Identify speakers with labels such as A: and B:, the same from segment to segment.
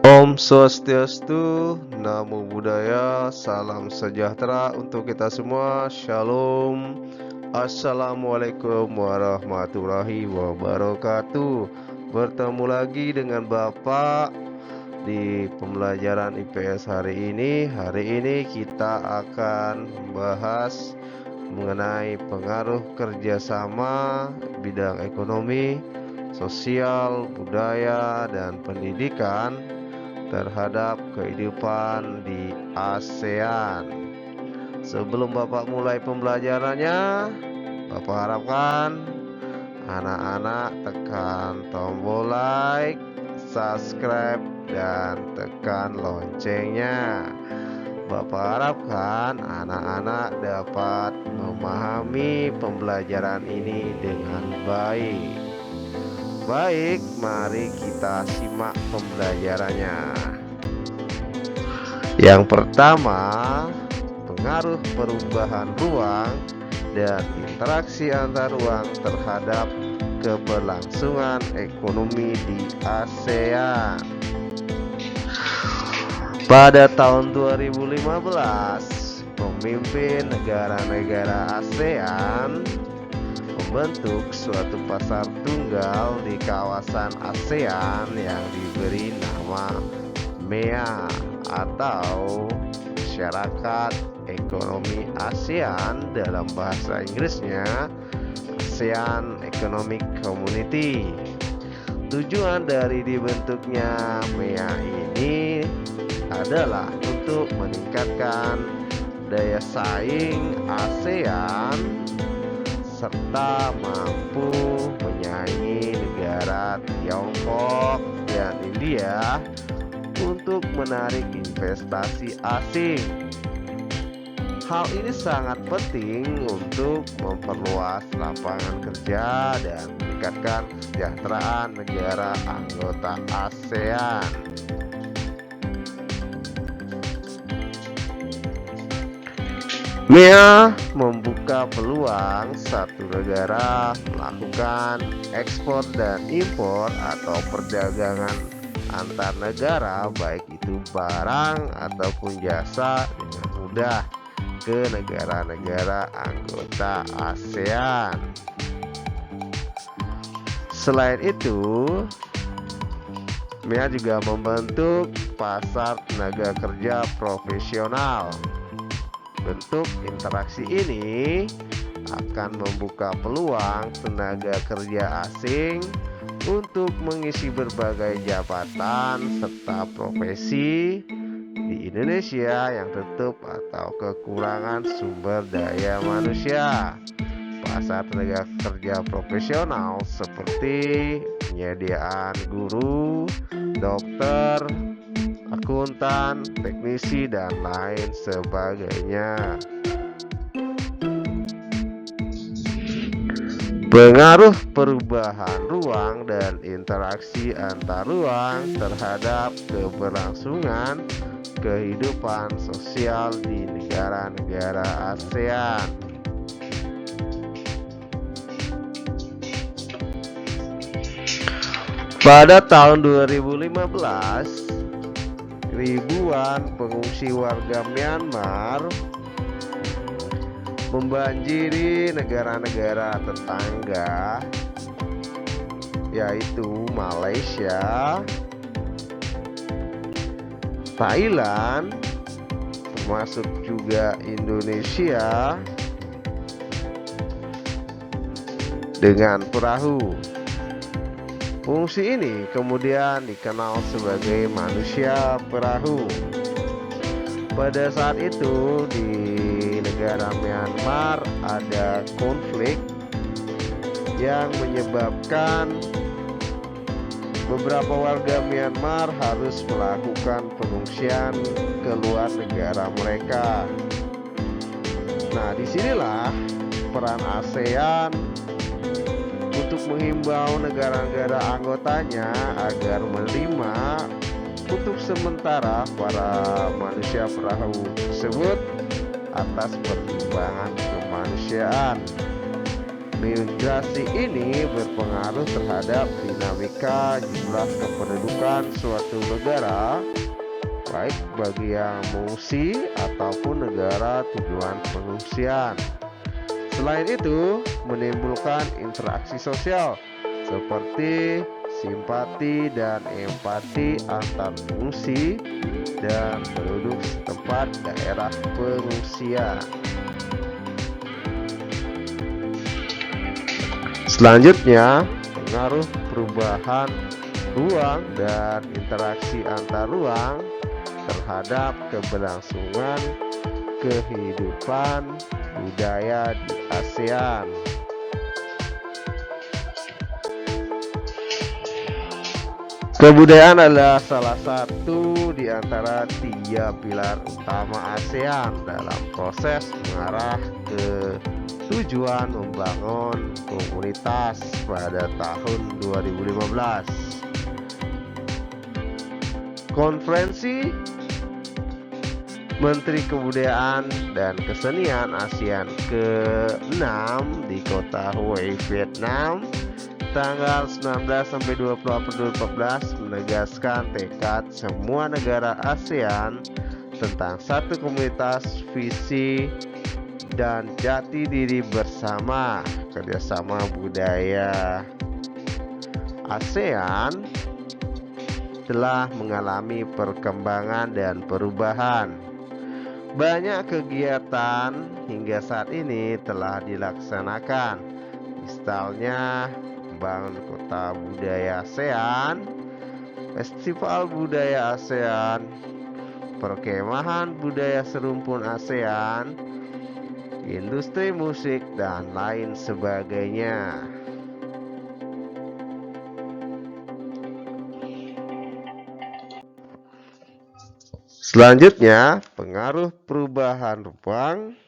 A: Om Swastiastu, Namo Buddhaya, salam sejahtera untuk kita semua. Shalom. Assalamualaikum warahmatullahi wabarakatuh. Bertemu lagi dengan Bapak di pembelajaran IPS hari ini. Hari ini kita akan membahas mengenai pengaruh kerjasama bidang ekonomi, sosial, budaya, dan pendidikan terhadap kehidupan di ASEAN. Sebelum Bapak mulai pembelajarannya, Bapak harapkan anak-anak tekan tombol like, subscribe, dan tekan loncengnya. Bapak harapkan anak-anak dapat memahami pembelajaran ini dengan baik. Baik, mari kita simak pembelajarannya. Yang pertama, pengaruh perubahan ruang dan interaksi antar ruang terhadap keberlangsungan ekonomi di ASEAN. Pada tahun 2015, pemimpin negara-negara ASEAN membentuk suatu pasar tunggal di kawasan ASEAN yang diberi nama MEA atau Masyarakat Ekonomi ASEAN, dalam bahasa Inggrisnya ASEAN Economic Community. Tujuan dari dibentuknya MEA ini adalah untuk meningkatkan daya saing ASEAN serta mampu menyaingi negara Tiongkok dan India untuk menarik investasi asing. Hal ini sangat penting untuk memperluas lapangan kerja dan meningkatkan kesejahteraan negara anggota ASEAN. MEA membuka peluang satu negara melakukan ekspor dan impor atau perdagangan antar negara, baik itu barang ataupun jasa, dengan mudah ke negara-negara anggota ASEAN. Selain itu, MEA juga membentuk pasar tenaga kerja profesional. Bentuk interaksi ini akan membuka peluang tenaga kerja asing untuk mengisi berbagai jabatan serta profesi di Indonesia yang tutup atau kekurangan sumber daya manusia. Pasar tenaga kerja profesional seperti penyediaan guru, dokter, akuntan, teknisi, dan lain sebagainya. Pengaruh perubahan ruang dan interaksi antar ruang terhadap keberlangsungan kehidupan sosial di negara-negara ASEAN. Pada tahun 2015, ribuan pengungsi warga Myanmar membanjiri negara-negara tetangga, yaitu Malaysia, Thailand, termasuk juga Indonesia, dengan perahu. Fungsi ini kemudian dikenal sebagai manusia perahu. Pada saat itu di negara Myanmar ada konflik yang menyebabkan beberapa warga Myanmar harus melakukan pengungsian ke luar negara mereka. Nah, disinilah peran ASEAN untuk menghimbau negara-negara anggotanya agar menerima untuk sementara para manusia perahu tersebut atas pertimbangan kemanusiaan. Migrasi ini berpengaruh terhadap dinamika jumlah kependudukan suatu negara, baik bagi yang mengungsi ataupun negara tujuan pengungsian. Selain itu, menimbulkan interaksi sosial seperti simpati dan empati antar pengungsi dan penduduk setempat daerah pengungsian. Selanjutnya, pengaruh perubahan ruang dan interaksi antar ruang terhadap keberlangsungan kehidupan budaya di ASEAN. Kebudayaan adalah salah satu di antara 3 pilar utama ASEAN dalam proses mengarah ke tujuan membangun komunitas pada tahun 2015. Konferensi Menteri Kebudayaan dan Kesenian ASEAN ke-6 di kota Hue, Vietnam tanggal 19-20 April 2014 menegaskan tekad semua negara ASEAN tentang satu komunitas, visi dan jati diri bersama, kerjasama budaya. ASEAN telah mengalami perkembangan dan perubahan. Banyak kegiatan hingga saat ini telah dilaksanakan, misalnya membangun kota budaya ASEAN, festival budaya ASEAN, perkemahan budaya serumpun ASEAN, industri musik, dan lain sebagainya. Selanjutnya, pengaruh perubahan ruang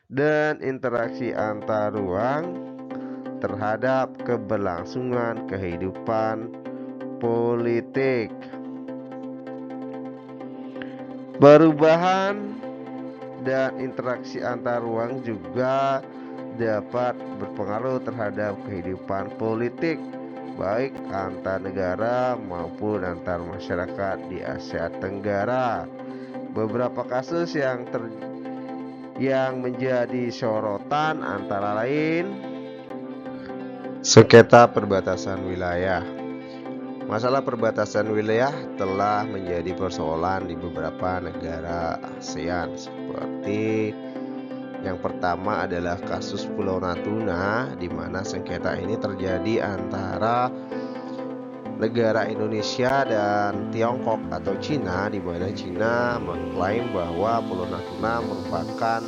A: dan interaksi antar ruang terhadap keberlangsungan kehidupan politik. Perubahan dan interaksi antar ruang juga dapat berpengaruh terhadap kehidupan politik, baik antar negara maupun antar masyarakat di Asia Tenggara. Beberapa kasus yang menjadi sorotan antara lain sengketa perbatasan wilayah. Masalah perbatasan wilayah telah menjadi persoalan di beberapa negara ASEAN, seperti yang pertama adalah kasus Pulau Natuna, di mana sengketa ini terjadi antara negara Indonesia dan Tiongkok atau Cina, di mana Cina mengklaim bahwa Pulau Natuna merupakan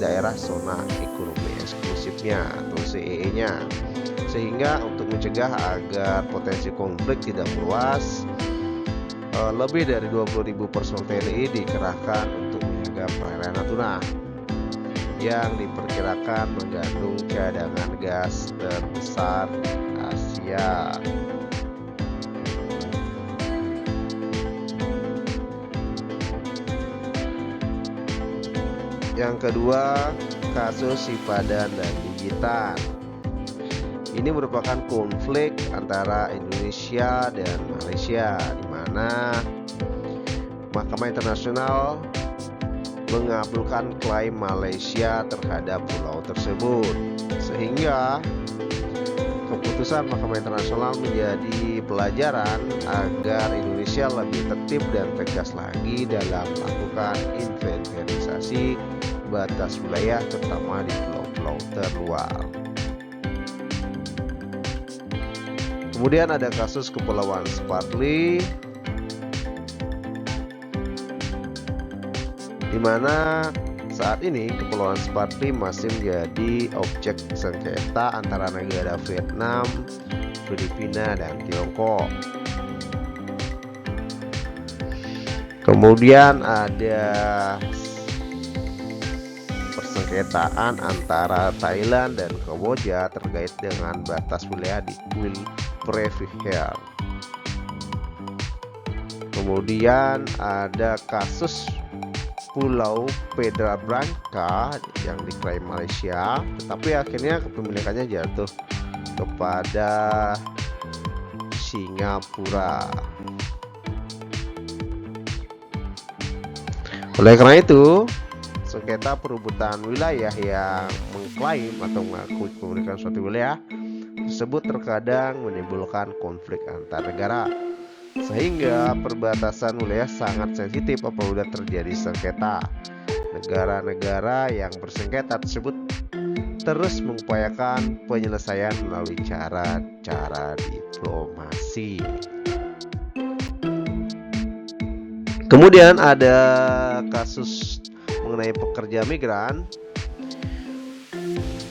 A: daerah zona ekonomi eksklusifnya atau CEE-nya. Sehingga untuk mencegah agar potensi konflik tidak meluas, lebih dari 20.000 personel TNI dikerahkan untuk menjaga perairan Natuna yang diperkirakan mengandung cadangan gas terbesar di Asia. Yang kedua, kasus Sipadan dan Binjai. Ini merupakan konflik antara Indonesia dan Malaysia, di mana Mahkamah Internasional mengabulkan klaim Malaysia terhadap pulau tersebut, sehingga keputusan Mahkamah Internasional menjadi pelajaran agar Indonesia lebih tertib dan tegas lagi dalam melakukan inventarisasi batas wilayah, terutama di pulau-pulau terluar. Kemudian ada kasus Kepulauan Spratly, di mana saat ini Kepulauan Spratly masih menjadi objek sengketa antara negara Vietnam, Filipina, dan Tiongkok. Kemudian ada persengketaan antara Thailand dan Kamboja terkait dengan batas wilayah di Wielprevier. Kemudian ada kasus Pulau Pedra Branca yang diklaim Malaysia, tetapi akhirnya kepemilikannya jatuh kepada Singapura. Oleh karena itu, sengketa perebutan wilayah yang mengklaim atau mengakui kepemilikan suatu wilayah tersebut terkadang menimbulkan konflik antar negara, sehingga perbatasan wilayah sangat sensitif apabila terjadi sengketa. Negara-negara yang bersengketa tersebut terus mengupayakan penyelesaian melalui cara-cara diplomasi. Kemudian ada kasus mengenai pekerja migran.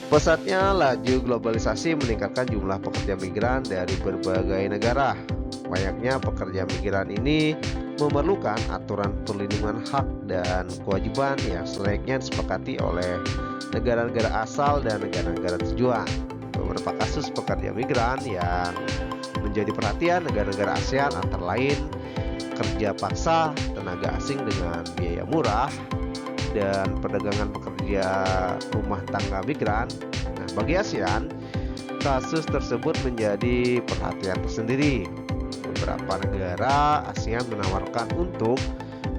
A: Pesatnya laju globalisasi meningkatkan jumlah pekerja migran dari berbagai negara. Banyaknya pekerja migran ini memerlukan aturan perlindungan hak dan kewajiban yang selayaknya disepakati oleh negara-negara asal dan negara-negara tujuan. Beberapa kasus pekerja migran yang menjadi perhatian negara-negara ASEAN antara lain kerja paksa, tenaga asing dengan biaya murah, dan perdagangan pekerja rumah tangga migran. Nah, bagi ASEAN, kasus tersebut menjadi perhatian tersendiri. Beberapa negara ASEAN menawarkan untuk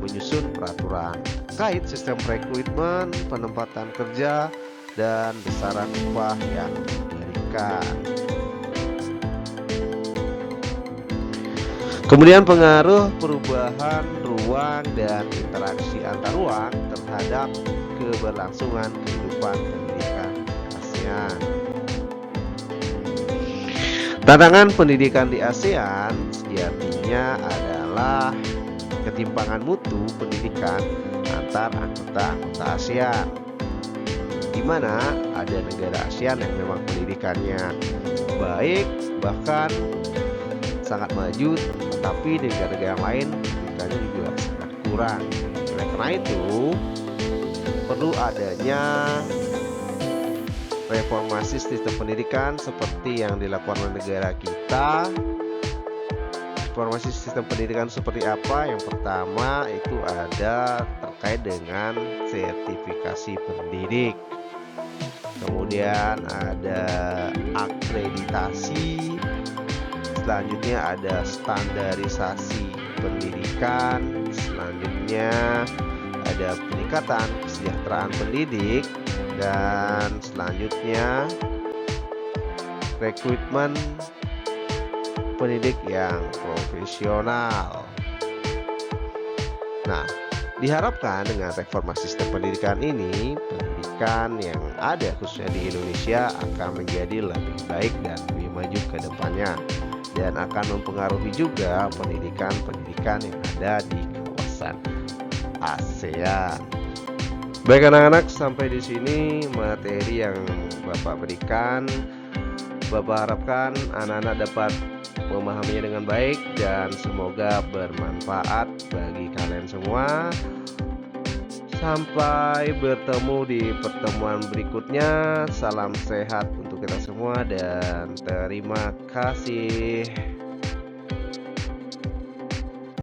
A: menyusun peraturan terkait sistem rekrutmen, penempatan kerja, dan besaran upah yang diberikan. Kemudian pengaruh perubahan ruang dan interaksi antar ruang terhadap keberlangsungan kehidupan pendidikan ASEAN. Tantangan pendidikan di ASEAN sejatinya adalah ketimpangan mutu pendidikan antar anggota ASEAN, di mana ada negara ASEAN yang memang pendidikannya baik, bahkan sangat maju, tetapi di negara-negara yang lain pendidikannya juga sangat kurang. Oleh karena itu, perlu adanya reformasi sistem pendidikan seperti yang dilakukan oleh negara kita. Reformasi sistem pendidikan seperti apa? Yang pertama itu ada terkait dengan sertifikasi pendidik. Kemudian ada akreditasi. Selanjutnya ada standarisasi pendidikan. Selanjutnya ada peningkatan kesejahteraan pendidik. Dan selanjutnya rekrutmen pendidik yang profesional. Nah, diharapkan dengan reformasi sistem pendidikan ini, pendidikan yang ada khususnya di Indonesia akan menjadi lebih baik dan lebih maju ke depannya, dan akan mempengaruhi juga pendidikan-pendidikan yang ada di kawasan ASEAN. Baik anak-anak, sampai di sini materi yang Bapak berikan. Bapak harapkan anak-anak dapat memahaminya dengan baik dan semoga bermanfaat bagi kalian semua. Sampai bertemu di pertemuan berikutnya. Salam sehat untuk kita semua dan terima kasih.